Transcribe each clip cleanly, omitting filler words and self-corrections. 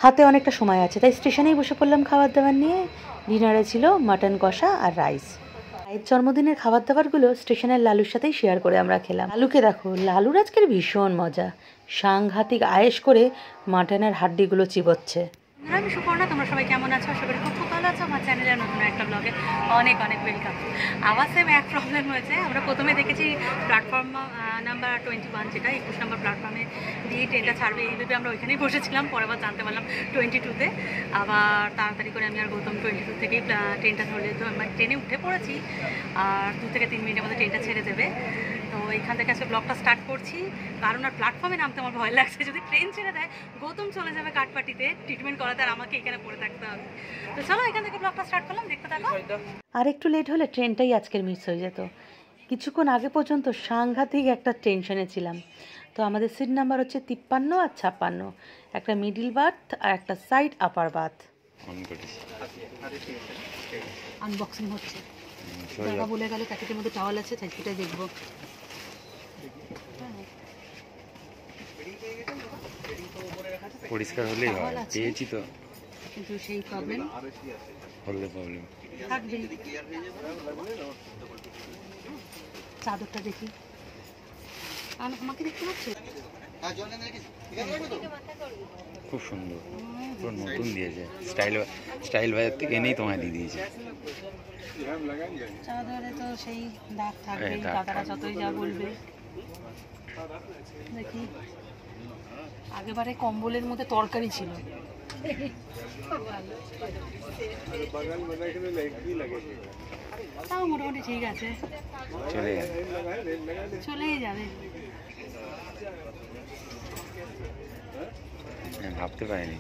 হাতে অনেকটা সময় আছে, তাই স্টেশনেই বসে পড়লাম খাবার দাবার নিয়ে। ডিনারে ছিল মাটন কষা আর রাইস। মায়ের জন্মদিনের খাবার দাবারগুলো স্টেশনের লালুর সাথেই শেয়ার করে আমরা খেলাম। লালুকে দেখো, লালুর আজকের ভীষণ মজা, সাংঘাতিক আয়েশ করে মাটনের হাড্ডিগুলো চিবোচ্ছে। আমি সুপর্ণা, তোমরা সবাই কেমন আছো? আশা করি খুব খুব ভালো আছো। আমার চ্যানেলের নতুন একটা ব্লগে অনেক অনেক ওয়েলকাম। আবার সেম এক প্রবলেম হয়েছে। আমরা প্রথমে দেখেছি প্ল্যাটফর্ম নাম্বার 21, যেটা 21 নম্বর প্ল্যাটফর্মে দিয়ে ট্রেনটা ছাড়বে, এইভাবে আমরা ওইখানেই বসেছিলাম। পরে আবার জানতে পারলাম 22-তে। আবার তাড়াতাড়ি করে আমি আর গৌতম 22 থেকেই ট্রেনটা ধরলে, তো ট্রেনে উঠে পড়েছি। আর 2 থেকে 3 মিনিটের মধ্যে ট্রেনটা ছেড়ে দেবে। তো এইখান থেকে আজকে ব্লগটা স্টার্ট করছি, কারণ আর প্ল্যাটফর্মে নামতে আমার ভয় লাগছে। যদি ট্রেন ছেড়ে দেয়, গৌতম চলে যাবে কাঠপাটিতে ট্রিটমেন্ট করাতে, আর আমাকে এখানে পড়ে থাকতে হবে। তো চলো এখান থেকে ব্লগটা স্টার্ট করলাম, দেখতে থাকো। আর একটু লেট হলে ট্রেনটাই আজকের মিস হয়ে যেত। কিছুক্ষণ আগে পর্যন্ত সাংঘাতিক একটা টেনশনে ছিলাম। তো আমাদের সিট নাম্বার হচ্ছে 53 আর 56, একটা মিডিল বার্থ আর একটা সাইড আপার বার্থ। আনবক্সিং হচ্ছে, দাদা বলে গেল প্যাকেটের মধ্যে টাওয়াল আছে, তাই সেটাই দেখবো। পরিষ্কার হলেই হয়, পেয়েছি তো, কিন্তু সেই প্রবলেম থাকবে। চাদরটা দেখি, আমাকে দেখতে পাচ্ছে, খুব সুন্দর, পুরো নতুন দিয়েছে। স্টাইল বাজার থেকে এনেই তোমায় দিয়ে দিয়েছে। চাদরে তো সেই দাগ থাকবে, দাদারা যতই যা বলবে। দেখি, আগেবারে কম্বলের মধ্যে তরকারি ছিল, তাও মোটামুটি ঠিক আছে, চলেই যাবে। ভাবতে পারিনি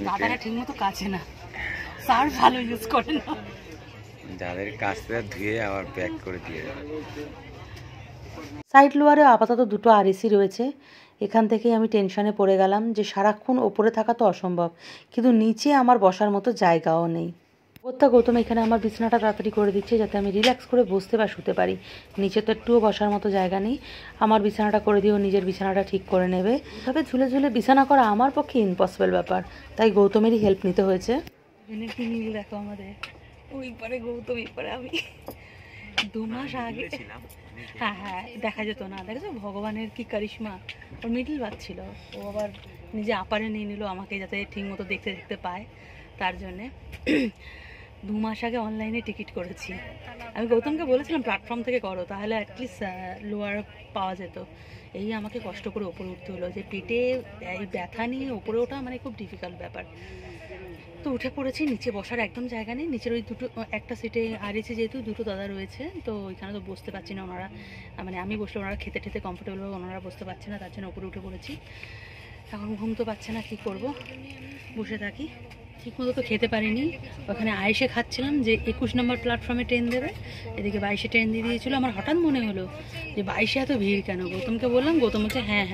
দাদারা ঠিক মতো কাছে না, সার্ফ ভালো ইউজ করে না, যাদের কাছে ধুয়ে আবার প্যাক করে দিয়ে। সাইড লোয়ারে আপাতত দুটো আরএসি রয়েছে। এখান থেকেই আমি টেনশনে পড়ে গেলাম যে সারাক্ষণ ওপরে থাকা তো অসম্ভব, কিন্তু নিচে আমার বসার মতো জায়গাও নেই। গৌতম এখানে আমার বিছানাটা তাড়াতাড়ি করে দিচ্ছে, যাতে আমি রিল্যাক্স করে বসতে বা শুতে পারি। নিচে তো একটুও বসার মতো জায়গা নেই। আমার বিছানাটা করে দিয়েও নিজের বিছানাটা ঠিক করে নেবে। তবে ঝুলে ঝুলে বিছানা করা আমার পক্ষে ইম্পসিবল ব্যাপার, তাই গৌতমেরই হেল্প নিতে হয়েছে। দেখো আমাদের ওই পারে গৌতম, এই পারে আমি। 2 মাস আগে, হ্যাঁ দেখা যেত না, দেখেছো ভগবানের কি কারিশমা। ওর মিডল বাদ ছিল, ও আবার নিজে আপারে নিয়ে নিল আমাকে, যাতে ঠিক মতো দেখতে পায়, তার জন্যে। 2 মাস আগে অনলাইনে টিকিট করেছি। আমি গৌতমকে বলেছিলাম প্ল্যাটফর্ম থেকে করো, তাহলে অ্যাটলিস্ট লোয়ার পাওয়া যেত। এই আমাকে কষ্ট করে ওপরে উঠতে হলো, যে পেটে এই ব্যথা নিয়ে ওপরে ওঠা মানে খুব ডিফিকাল্ট ব্যাপার। তো উঠে পড়েছি, নিচে বসার একদম জায়গা নেই। নিচের ওই দুটো, একটা সিটে আরএসি যেহেতু দুটো দাদা রয়েছে, তো ওইখানে তো বসতে পারছি না ওনারা, মানে আমি বসলে ওনারা খেতে কমফোর্টেবলভাবে ওনারা বসতে পারছে না, তার জন্য উপরে উঠে পড়েছি। এখন ঘুম তো পাচ্ছে না, কী করব, বসে থাকি। ঠিকমতো তো খেতে পারিনি, ওখানে আয়েসে খাচ্ছিলাম যে 21 নম্বর প্ল্যাটফর্মে ট্রেন দেবে, এদিকে 22-এ ট্রেন দিয়ে দিয়েছিলো। আমার হঠাৎ মনে হলো যে 22-এ এত ভিড় কেন। গৌতমকে বললাম, গৌতম বলছে হ্যাঁ,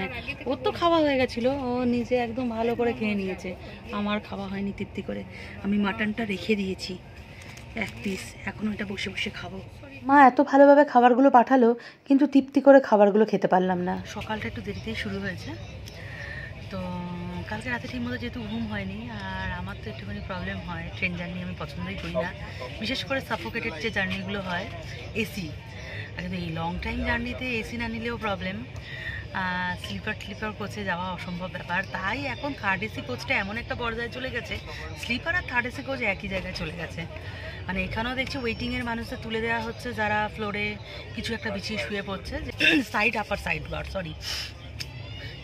ওর তো খাওয়া হয়ে গেছিলো, ও নিজে একদম ভালো করে খেয়ে নিয়েছে, আমার খাওয়া হয়নি তৃপ্তি করে। আমি মাটনটা রেখে দিয়েছি 1 পিস, এখন ওইটা বসে বসে খাবো। মা এত ভালোভাবে খাবারগুলো পাঠালো, কিন্তু তৃপ্তি করে খাবারগুলো খেতে পারলাম না। সকালটা একটু দেরিতেই শুরু হয়েছে। তো কালকে রাতে ঠিকমতো যেহেতু ঘুম হয়নি, আর আমার তো একটুখানি প্রবলেম হয়, ট্রেন জার্নি আমি পছন্দই করি না, বিশেষ করে সাফোকেটেড যে জার্নিগুলো হয় এসি। আর কিন্তু এই লং টাইম জার্নিতে এসি না নিলেও প্রবলেম, স্লিপার কোচে যাওয়া অসম্ভব ব্যাপার। তাই এখন থার্ড এসি কোচটা এমন একটা পর্যায়ে চলে গেছে, স্লিপার আর থার্ড এসি কোচ একই জায়গায় চলে গেছে। মানে এখানেও দেখছি ওয়েটিংয়ের মানুষদের তুলে দেওয়া হচ্ছে, যারা ফ্লোরে কিছু একটা বিছিয়ে শুয়ে পড়ছে, সাইড আপার সাইড বার, সরি।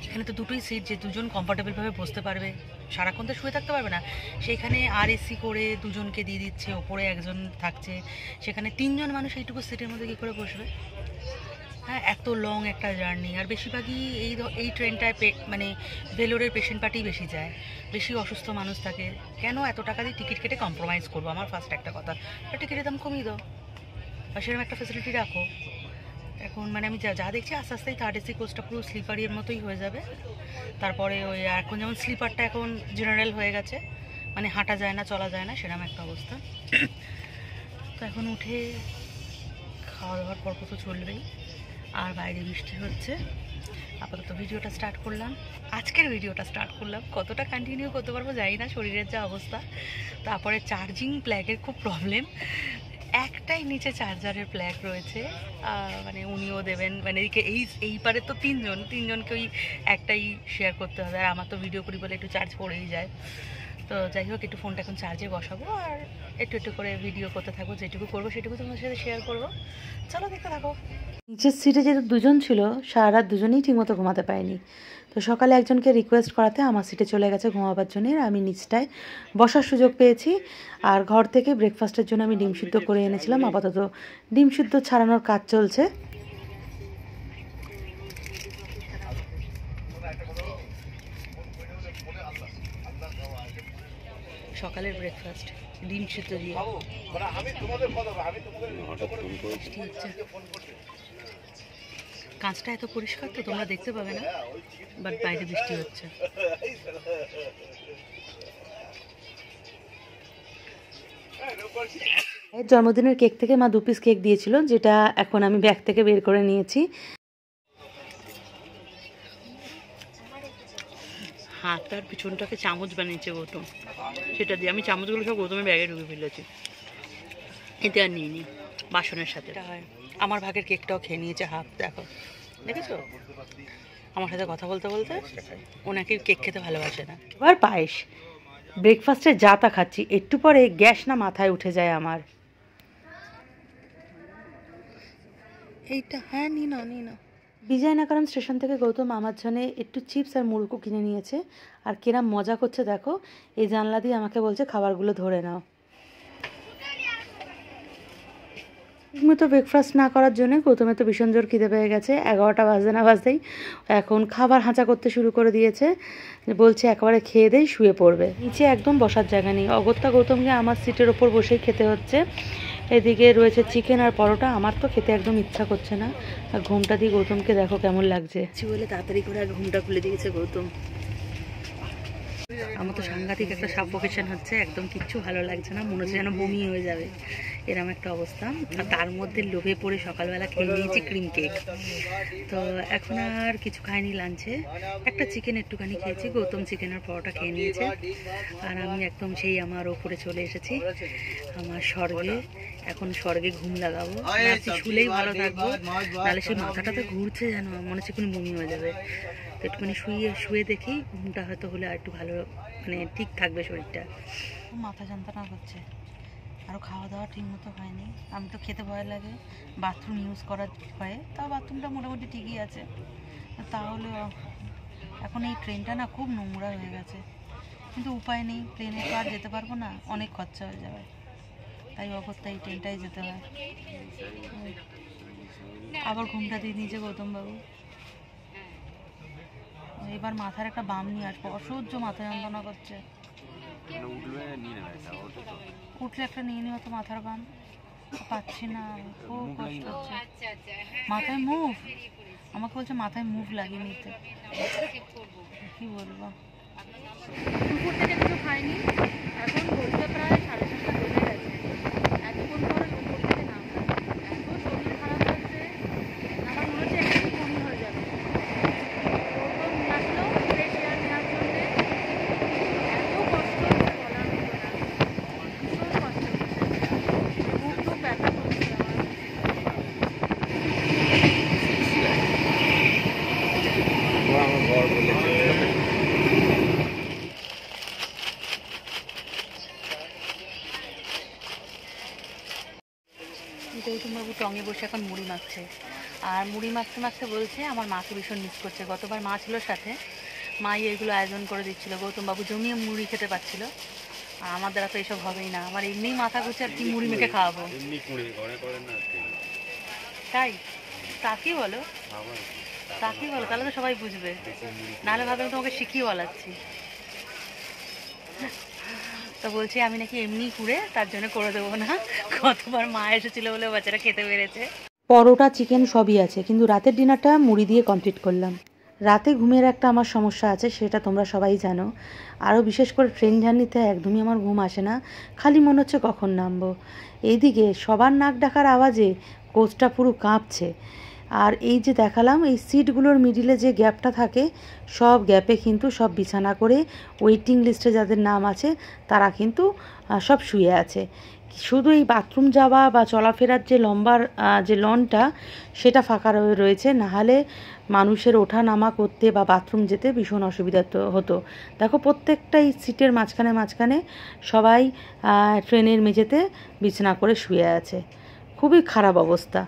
এখানে তো দুটোই সিট, যে দুজন কমফর্টেবলভাবে বসতে পারবে, সারাক্ষণ তো শুয়ে থাকতে পারবে না, সেইখানে আরএসি করে দুজনকে দিয়ে দিচ্ছে, ওপরে একজন থাকছে, সেখানে 3 জন মানুষ এইটুকু সিটের মধ্যে কী করে বসবে। হ্যাঁ, এত লং একটা জার্নি, আর বেশিরভাগই এই ট্রেনটায় মানে ভেলোরের পেশেন্ট পার্টিই বেশি যায়, বেশি অসুস্থ মানুষ থাকে। কেন এত টাকা দিয়ে টিকিট কেটে কম্প্রোমাইজ করবো? আমার ফার্স্ট একটা কথা, টিকিটের দাম কমিয়ে দাও, বা সেরকম একটা ফ্যাসিলিটি রাখো। এখন মানে আমি যা দেখছি, আস্তে আস্তেই থার্ড এসি কোচটা পুরো স্লিপারের মতোই হয়ে যাবে। তারপরে ওই এখন যেমন স্লিপারটা এখন জেনারেল হয়ে গেছে, মানে হাঁটা যায় না, চলা যায় না, সেরকম একটা অবস্থা। তো এখন উঠে খাওয়া দাওয়ার পর্ব তো চলবেই, আর বাইরে বৃষ্টি হচ্ছে, আপাতত ভিডিওটা স্টার্ট করলাম, আজকের ভিডিওটা স্টার্ট করলাম। কতটা কন্টিনিউ করতে পারবো জানি না, শরীরের যা অবস্থা। তারপরে চার্জিং প্ল্যাগের খুব প্রবলেম, একটাই নিচে চার্জারের প্ল্যাগ রয়েছে, মানে উনিও দেবেন, মানে এই পারে তো তিনজনকে ওই একটাই শেয়ার করতে হবে, আর আমার তো ভিডিও করি বলে একটু চার্জ পড়েই যায়। তো যাই হোক, একটু ফোনটা এখন চার্জে বসাবো আর একটু একটু করে ভিডিও করতে থাকবো, যেটুকু করবো সেটুকু তোমার সাথে শেয়ার করবো। চলো দেখতে থাকো। নিচের সিটে যেহেতু দুজন ছিল, সারা রাত দুজনেই ঠিকমতো ঘুমাতে পারিনি। তো সকালে একজনকে রিকোয়েস্ট করাতে আমার সিটে চলে গেছে ঘুমাবার জন্য, আর আমি নিচটায় বসার সুযোগ পেয়েছি। আর ঘর থেকে ব্রেকফাস্টের জন্য আমি ডিম সিদ্ধ করে এনেছিলাম, আপাতত ডিম সিদ্ধ ছাড়ানোর কাজ চলছে। সকালের ব্রেকফাস্ট ডিম সিদ্ধ দিয়ে। কাঁচটা এত পরিষ্কার তো তোমরা দেখতে পাবে না, বাট বাইরে বৃষ্টি হচ্ছে। জন্মদিনের কেক থেকে মা 2 পিস কেক দিয়েছিল, যেটা এখন আমি ব্যাগ থেকে বের করে নিয়েছি। হাতার পিছনটাকে চামচ বানিয়েছে গৌতম, সেটা দিয়ে আমি চামচগুলো সব গৌতমের ব্যাগে ঢুকে ফেলেছি, এতে আর নিইনি বাসনের সাথে। হয় আমার ভাগের কেকটাও খেয়ে নিয়েছে হাফ, দেখো দেখেছো? আমার সাথে কথা বলতে বলতে ওনাকে কেক খেতে ভালোবাসে না। এবার পায়েস, ব্রেকফাস্টে যা তা খাচ্ছি, একটু পরে গ্যাস না মাথায় উঠে যায় আমার। এইটা হ্যাঁ, নি না বিজয়নগরম স্টেশন থেকে গৌতম আমার জন্য একটু চিপস আর মুড়কো কিনে নিয়েছে, আর কেরাম মজা করছে দেখো, এই জানলা দিয়ে আমাকে বলছে খাবারগুলো ধরে নাও। ঠিকমতো ব্রেকফাস্ট না করার জন্য গৌতমে তো ভীষণ জোর খিদে পেয়ে গেছে, 11টা বাজতে না বাজতেই এখন খাবার হাঁচা করতে শুরু করে দিয়েছে, বলছে একেবারে খেয়ে দেই শুয়ে পড়বে। নিচে একদম বসার জায়গা নেই, অগত্যা গৌতমকে আমার সিটের ওপর বসেই খেতে হচ্ছে। এদিকে রয়েছে চিকেন আর পরোটা, আমার তো খেতে একদম ইচ্ছা করছে না। আর ঘুমটা দিয়ে গৌতমকে দেখো কেমন লাগছে, বলে তাড়াতাড়ি করে ঘুমটা খুলে দিয়েছে গৌতম। আমার তো সাংঘাতিক একটা সাফোকেশন হচ্ছে, একদম কিচ্ছু ভালো লাগছে না, মনে হচ্ছে যেন বমি হয়ে যাবে, এরকম একটা অবস্থা। আর তার মধ্যে লোভে পড়ে সকালবেলা খেয়ে নিয়েছি ক্রিম কেক। তো এখন আর কিছু খাইনি লাঞ্চে, একটা চিকেন একটুখানি খেয়েছি, গৌতম চিকেনের পরোটা খেয়ে নিয়েছে। আর আমি একদম সেই আমার ওপরে চলে এসেছি, আমার স্বর্গে। এখন স্বর্গে ঘুম লাগাবো, শুলেই ভালো থাকবো, নাহলে সেই মাথাটা তো ঘুরছে যেন, মনে হচ্ছে কোনো বমি হয়ে যাবে। তো একটুখানি শুয়ে দেখি ঘুমটা হয়তো হলে আর একটু ভালো, মানে ঠিক থাকবে শরীরটা। মাথা যন্ত্রণা করছে, আরও খাওয়া দাওয়া ঠিক মতো হয়নি। আমি তো খেতে ভয় লাগে, বাথরুম ইউজ করার ভয়ে, তাও বাথরুমটা মোটামুটি ঠিকই আছে। তাহলে এখন এই ট্রেনটা না খুব নোংরা হয়ে গেছে, কিন্তু উপায় নেই, প্লেনে তো আর যেতে পারবো না, অনেক খরচা হয়ে যাবে, তাই অগত্যা এই ট্রেনটাই যেতে হয়। আবার ঘুমটা দিয়ে নিয়েছে গৌতমবাবু। এবার মাথার একটা বাম নিয়ে আসবো, অসহ্য মাথা যন্ত্রণা করছে। উঠলে একটা নিয়ে নিও তো মাথার বাম, পাচ্ছি না, খুব কষ্ট হচ্ছে। মাথায় মুভ, আমাকে বলছে মাথায় মুভ লাগিয়ে নিতে, কি বলবো। দুপুর থেকে কিছু খাইনি, এখন বলতে প্রায় 7:30 বেজে গেছে, এতক্ষণ পরে দুপুর থেকে নামলাম, এত শরীর খারাপ হচ্ছে, আমার মনে হচ্ছে একটু বমি হয়ে যাবে। গৌতমবাবু টঙে বসে এখন মুড়ি মাখছে, আর মুড়ি মাখতে মাখতে বলছে আমার মাকে ভীষণ মিস করছে। গতবার মা ছিল সাথে, মাই এগুলো আয়োজন করে দিচ্ছিলো, গৌতমবাবু জমিয়ে মুড়ি খেতে পাচ্ছিল। আর আমার দ্বারা তো এইসব হবেই না, আমার এমনিই মাথা ঘুরছে, আর কি মুড়ি মেখে খাওয়াবো। তাই তা কি বলো, তাহলে তো সবাই বুঝবে, নাহলে ভাবে আমি তোমাকে শিখিয়ে বলাচ্ছি। তো বলছি আমি নাকি এমনি ঘুরে, তার জন্য করে দেবো না, কতবার মা এসেছিল বলে বাচ্চারা খেতে পেরেছে। পরোটা চিকেন সবই আছে, কিন্তু রাতের ডিনারটা মুড়ি দিয়ে কমপ্লিট করলাম। রাতে ঘুমের একটা আমার সমস্যা আছে, সেটা তোমরা সবাই জানো, আরও বিশেষ করে ট্রেন জার্নিতে একদমই আমার ঘুম আসে না, খালি মনে হচ্ছে কখন নামবো। এইদিকে সবার নাক ডাকার আওয়াজে কোচটা পুরো কাঁপছে, আর এই যে দেখালাম এই সিটগুলোর মিডিলে যে গ্যাপটা থাকে সব গ্যাপে কিন্তু সব বিছানা করে ওয়েটিং লিস্টে যাদের নাম আছে তারা কিন্তু সব শুয়ে আছে। শুধু এই বাথরুম যাওয়া বা চলাফেরার যে লম্বার যে লনটা সেটা ফাঁকা রয়েছে, নাহলে মানুষের ওঠা নামা করতে বা বাথরুম যেতে ভীষণ অসুবিধা হতো। দেখো প্রত্যেকটা এই সিটের মাঝখানে মাঝখানে সবাই ট্রেনের মেঝেতে বিছানা করে শুয়ে আছে। খুবই খারাপ অবস্থা।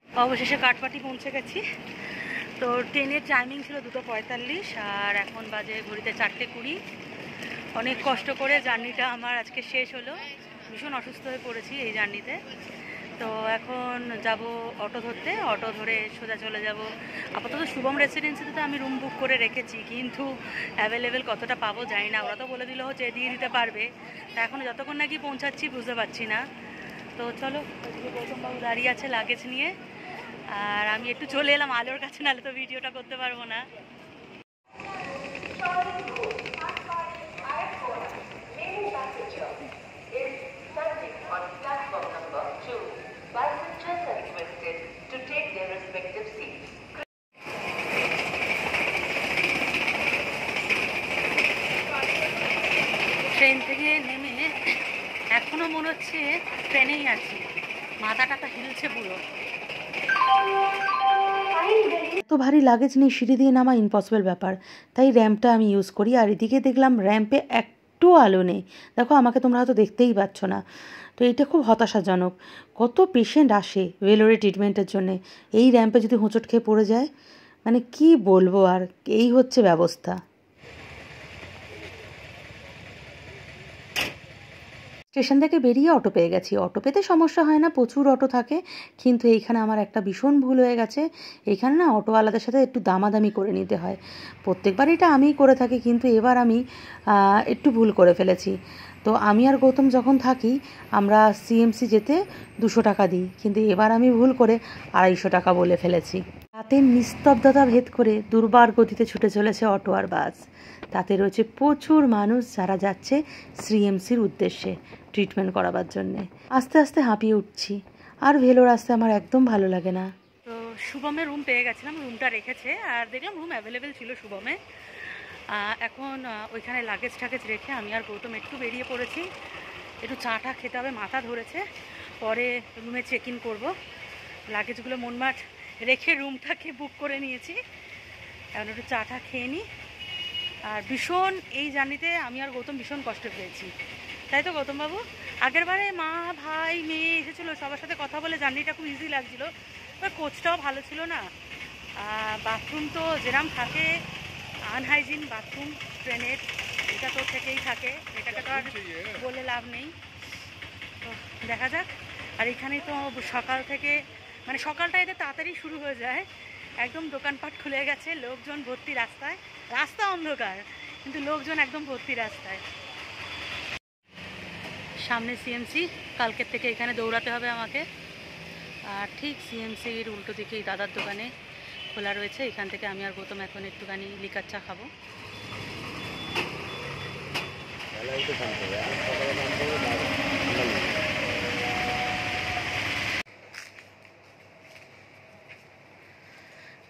অবশেষে কাঠপাটি পৌঁছে গেছি। তো ট্রেনের টাইমিং ছিল 2:45 আর এখন বাজে ঘড়িতে 4:20। অনেক কষ্ট করে জার্নিটা আমার আজকে শেষ হলো। ভীষণ অসুস্থ হয়ে পড়েছি এই জার্নিতে। তো এখন যাব অটো ধরতে, অটো ধরে সোজা চলে যাব। আপাতত শুভম রেসিডেন্সিতে তো আমি রুম বুক করে রেখেছি, কিন্তু অ্যাভেলেবেল কতটা পাবো জানি না। ওরা তো বলে দিল যে দিয়ে দিতে পারবে, তা এখন যতক্ষণ নাকি পৌঁছাচ্ছি বুঝতে পারছি না। তো চলো, গৌতমবাবু দাঁড়িয়ে আছে লাগেজ নিয়ে, আর আমি একটু চলে এলাম আলোর কাছে, নাহলে তো ভিডিওটা করতে পারবো না। ট্রেন থেকে নেমে এখনো মনে হচ্ছে ট্রেনেই আছি, মাথা টাথা হিলছে পুরো। এত ভারী লাগেজ নিয়ে সিঁড়ি দিয়ে নামা ইম্পসিবল ব্যাপার, তাই র্যাম্পটা আমি ইউজ করি। আর এদিকে দেখলাম র্যাম্পে একটু আলো নেই। দেখো আমাকে তোমরা হয়তো দেখতেই পাচ্ছ না। তো এটা খুব হতাশাজনক। কত পেশেন্ট আসে ভেলোরে ট্রিটমেন্টের জন্যে, এই র্যাম্পে যদি হোঁচট খেয়ে পড়ে যায়, মানে কি বলবো। আর এই হচ্ছে ব্যবস্থা। স্টেশন থেকে বেরিয়ে অটো পেয়ে গেছি। অটো পেতে সমস্যা হয় না, প্রচুর অটো থাকে। কিন্তু এইখানে আমার একটা ভীষণ ভুল হয়ে গেছে। এইখানে না অটোওয়ালাদের সাথে একটু দামাদামি করে নিতে হয়। প্রত্যেকবার এটা আমিই করে থাকি, কিন্তু এবার আমি একটু ভুল করে ফেলেছি। তো আমি আর গৌতম যখন থাকি আমরা সিএমসি যেতে 200 টাকা দিই, কিন্তু এবার আমি ভুল করে 250 টাকা বলে ফেলেছি। রাতের নিস্তব্ধতা ভেদ করে দুর্বার গতিতে ছুটে চলেছে অটো আর বাস। তাতে রয়েছে প্রচুর মানুষ যারা যাচ্ছে সিএমসির উদ্দেশ্যে ট্রিটমেন্ট করাবার জন্যে। আস্তে আস্তে হাঁপিয়ে উঠছি, আর ভেলোর আসতে আমার একদম ভালো লাগে না। তো শুভমের রুম পেয়ে গেছিলাম, রুমটা রেখেছে, আর দেখলাম রুম অ্যাভেলেবেল ছিল শুভমে। এখন ওইখানে লাগেজ টাগেজ রেখে আমি আর গৌতম একটু বেরিয়ে পড়েছি। একটু চাটা খেতে হবে, মাথা ধরেছে। পরে রুমে চেক ইন করবো। লাগেজগুলো মনমাট রেখে রুমটাকে বুক করে নিয়েছি। এখন একটু চাটা খেয়ে নিই। আর ভীষণ এই জার্নিতে আমি আর গৌতম ভীষণ কষ্ট পেয়েছি, তাই তো গৌতমবাবু? আগের বারে মা ভাই মেয়ে এসেছিলো, সবার সাথে কথা বলে জার্নিটা খুব ইজি লাগছিলো। এবার কোচটাও ভালো ছিল না। বাথরুম তো যেরকম থাকে, আনহাইজিন বাথরুম ট্রেনের, এটা তো থেকেই থাকে, এটাকে তো আর বলে লাভ নেই। তো দেখা যাক। আর এখানেই তো সকাল থেকে, মানে সকালটা এতে তাড়াতাড়ি শুরু হয়ে যায়। একদম দোকানপাট খুলে গেছে, লোকজন ভর্তি রাস্তায়। রাস্তা অন্ধকার, কিন্তু লোকজন একদম ভর্তি রাস্তায়। সামনে সিএমসি, কালকের থেকে এখানে দৌড়াতে হবে আমাকে। আর ঠিক সিএমসির উল্টো দিকে এই দাদার দোকানে খোলা রয়েছে, এখান থেকে আমি আর গৌতম এখন একটুখানি লিকার চা খাবো।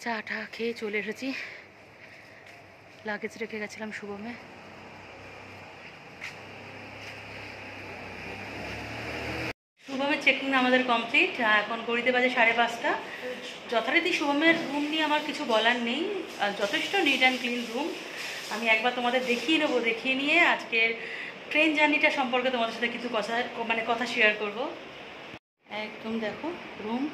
চাটা খেয়ে চলে এসেছি। লাগেজ রেখে গেছিলাম শুভমে। শুভমের চেকিং আমাদের কমপ্লিট। এখন ঘড়িতে বাজে 5:30। যথারীতি শুভমের রুম নিয়ে আমার কিছু বলার নেই, যথেষ্ট নিট অ্যান্ড ক্লিন রুম। আমি একবার তোমাদের দেখিয়ে নেবো, দেখিয়ে নিয়ে আজকের ট্রেন জার্নিটা সম্পর্কে তোমাদের সাথে কিছু কথা শেয়ার করব। একদম দেখো রুম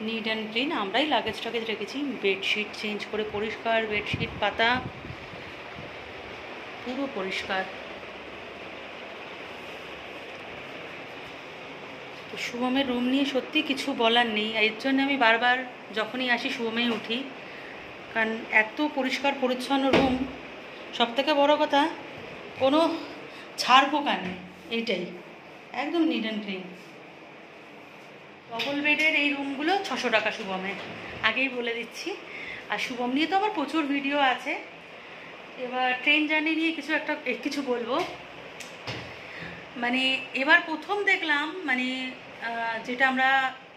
নিট অ্যান্ড ক্লিন। আমরাই লাগেজ টাগেজ রেখেছি, বেডশিট চেঞ্জ করে পরিষ্কার, বেডশিট পাতা পুরো পরিষ্কার। তো শুভমের রুম নিয়ে সত্যি কিছু বলার নেই। এর জন্য আমি বারবার যখনই আসি শুভমেই উঠি, কারণ এত পরিষ্কার পরিচ্ছন্ন রুম। সবথেকে বড় কথা, কোনো ছাড় পোকা নেই, এইটাই একদম নিট অ্যান্ড ক্লিন। ডবল বেডের এই রুমগুলো 600 টাকা শুভমে, আগেই বলে দিচ্ছি। আর শুভম নিয়ে তো আমার প্রচুর ভিডিও আছে। এবার ট্রেন জার্নি নিয়ে কিছু বলবো। মানে এবার প্রথম দেখলাম, মানে যেটা আমরা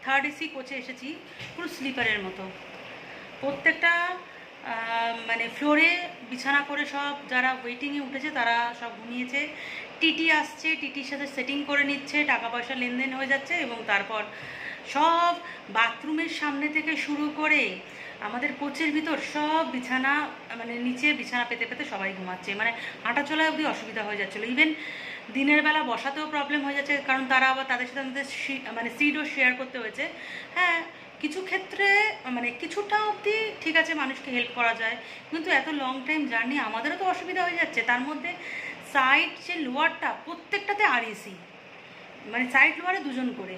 থার্ড এসি কোচে এসেছি, পুরো স্লিপারের মতো। প্রত্যেকটা মানে ফ্লোরে বিছানা করে সব যারা ওয়েটিংয়ে উঠেছে তারা সব ঘুমিয়েছে। টিটি আসছে, টিটির সাথে সেটিং করে নিচ্ছে, টাকা পয়সা লেনদেন হয়ে যাচ্ছে, এবং তারপর সব বাথরুমের সামনে থেকে শুরু করে আমাদের কোচের ভিতর সব বিছানা, মানে নিচে বিছানা পেতে পেতে সবাই ঘুমাচ্ছে। মানে হাঁটা চলায় অবধি অসুবিধা হয়ে যাচ্ছিলো। ইভেন দিনের বেলা বসাতেও প্রবলেম হয়ে যাচ্ছে, কারণ তারা আবার তাদের সাথে আমাদের মানে সিটও শেয়ার করতে হয়েছে। হ্যাঁ, কিছু ক্ষেত্রে মানে কিছুটা অবধি ঠিক আছে, মানুষকে হেল্প করা যায়, কিন্তু এত লং টাইম জার্নি আমাদেরও তো অসুবিধা হয়ে যাচ্ছে। তার মধ্যে সাইড যে লোয়ারটা প্রত্যেকটাতে আরএসি, মানে সাইড লোয়ারে দুজন করে,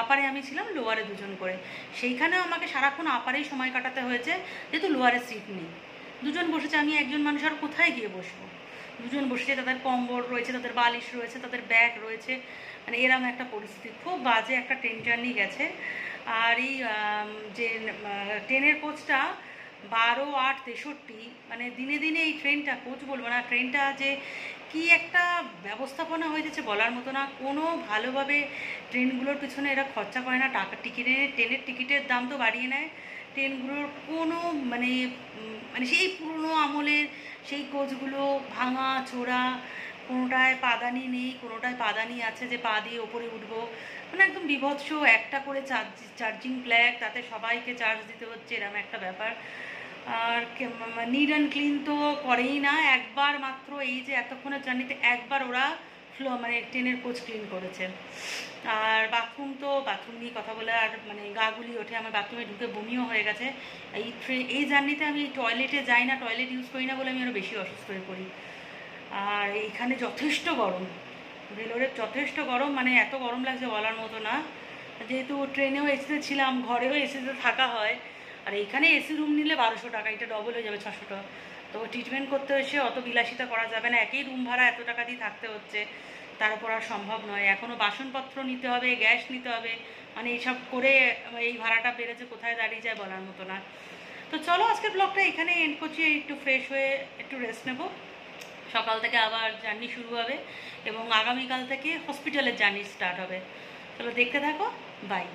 আপারে আমি ছিলাম, লোয়ারে দুজন করে। সেইখানেও আমাকে সারাক্ষণ আপারেই সময় কাটাতে হয়েছে, যেহেতু লোয়ারে সিট নেই। দুজন বসেছে, আমি একজন মানুষ আর কোথায় গিয়ে বসবো। দুজন বসেছে, তাদের কম্বল রয়েছে, তাদের বালিশ রয়েছে, তাদের ব্যাগ রয়েছে, মানে এরকম একটা পরিস্থিতি। খুব বাজে একটা ট্রেন জার্নি গেছে। আর এই যে ট্রেনের কোচটা 12/8/63, মানে দিনে দিনে এই ট্রেনটা, কোচ বলবো না, ট্রেনটা যে কি একটা ব্যবস্থাপনা হয়ে যাচ্ছে বলার মতো না। কোনো ভালোভাবে ট্রেনগুলোর পিছনে এরা খরচা করে না। ট্রেনের টিকিটের দাম তো বাড়িয়ে নেয়। ট্রেনগুলোর কোনো মানে মানে সেই পুরনো আমলের সেই কোচগুলো ভাঙা চোরা, কোনোটায় পাদানি নেই, কোনোটায় পাদানি আছে যে পা দিয়ে ওপরে উঠবো, মানে একদম বিভৎস। একটা করে চার্জিং প্ল্যাগ, তাতে সবাইকে চার্জ দিতে হচ্ছে, এরকম একটা ব্যাপার। আর নিড অ্যান্ড ক্লিন তো করেই না। একবার মাত্র এই যে এতক্ষণের জার্নিতে একবার ওরা মানে ট্রেনের কোচ ক্লিন করেছে। আর বাথরুম নিয়ে কথা বলে আর মানে গাগুলি ওঠে। আমার বাথরুমে ঢুকে বমিও হয়ে গেছে। এই জার্নিতে আমি টয়লেটে যাই না, টয়লেট ইউজ করি না বলে আমি আরও বেশি অসুস্থ হয়ে পড়ি। আর এইখানে যথেষ্ট গরম, ভেলোরের যথেষ্ট গরম, মানে এত গরম লাগছে বলার মতো না। যেহেতু ট্রেনেও এসিতে ছিলাম, ঘরেও এসিতে থাকা হয়, আর এইখানে এসি রুম নিলে 1200 টাকা, এটা ডবল হয়ে যাবে 600 টাকা। তো ট্রিটমেন্ট করতে এসে অত বিলাসিতা করা যাবে না, একই রুম ভাড়া এত টাকা দিয়ে থাকতে হচ্ছে, তার উপর আর সম্ভব নয়। এখনও বাসনপত্র নিতে হবে, গ্যাস নিতে হবে, মানে এইসব করে এই ভাড়াটা বেড়েছে, কোথায় দাঁড়িয়ে যায় বলার মতো না। তো চলো আজকের ব্লগটা এখানে এন্ড করছি। একটু ফ্রেশ হয়ে একটু রেস্ট নেবো, সকাল থেকে আবার জার্নি শুরু হবে, এবং আগামীকাল থেকে হসপিটালের জার্নি স্টার্ট হবে। চলো দেখতে থাকো, বাই।